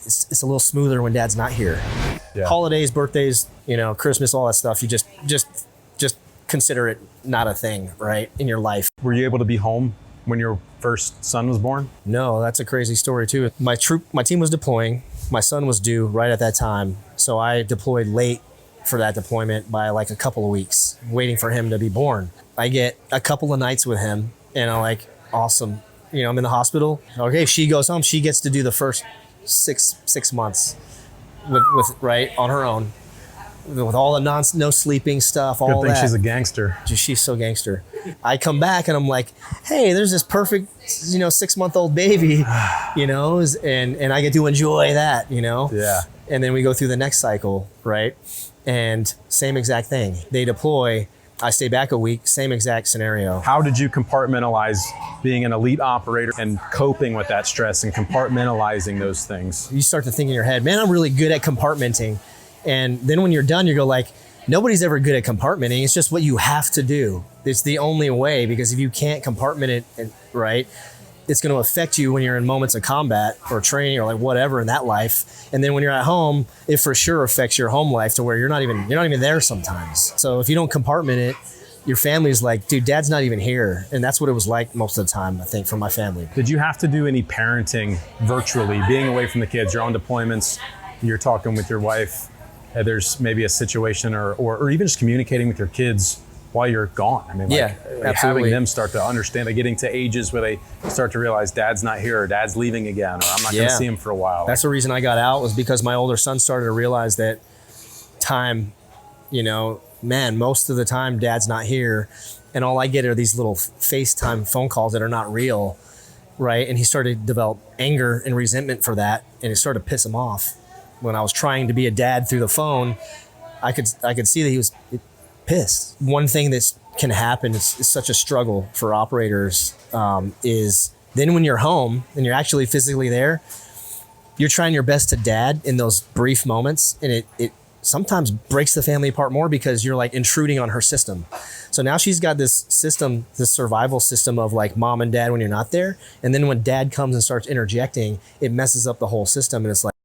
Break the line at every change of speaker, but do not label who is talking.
it's a little smoother when dad's not here.
Yeah.
Holidays, birthdays, Christmas, all that stuff. You just consider it not a thing, right, in your life.
Were you able to be home when your first son was born?
No, that's a crazy story too. My team was deploying. My son was due right at that time. So I deployed late for that deployment by like a couple of weeks, waiting for him to be born. I get a couple of nights with him and I'm like, awesome. I'm in the hospital. Okay, she goes home. She gets to do the first six months with right on her own, with all the no sleeping stuff, all
Good thing
that.
she's a gangster.
She's so gangster. I come back and I'm like, hey, there's this perfect, 6-month-old baby, and I get to enjoy that,
Yeah.
And then we go through the next cycle, right? And same exact thing. They deploy. I stay back a week, same exact scenario.
How did you compartmentalize being an elite operator and coping with that stress and compartmentalizing those things?
You start to think in your head, man, I'm really good at compartmenting. And then when you're done, you go like, nobody's ever good at compartmenting. It's just what you have to do. It's the only way, because if you can't compartment it right, it's going to affect you when you're in moments of combat or training or like whatever in that life. And then when you're at home, it for sure affects your home life to where you're not even there sometimes. So if you don't compartment it, your family's like, dude, dad's not even here. And that's what it was like most of the time, I think, for my family.
Did you have to do any parenting virtually, being away from the kids? You're on deployments, you're talking with your wife, there's maybe a situation or even just communicating with your kids while you're gone. I mean,
yeah, absolutely.
Having them start to understand, like getting to ages where they start to realize dad's not here or dad's leaving again, or I'm not going to see him for a while.
That's the reason I got out, was because my older son started to realize that time, man, most of the time dad's not here. And all I get are these little FaceTime phone calls that are not real, right? And he started to develop anger and resentment for that. And it started to piss him off. When I was trying to be a dad through the phone, I could see that he was pissed. One thing that can happen is such a struggle for operators is then when you're home and you're actually physically there, you're trying your best to dad in those brief moments, and it sometimes breaks the family apart more because you're like intruding on her system. So now she's got this system, this survival system of like mom and dad when you're not there, and then when dad comes and starts interjecting, it messes up the whole system, and it's like,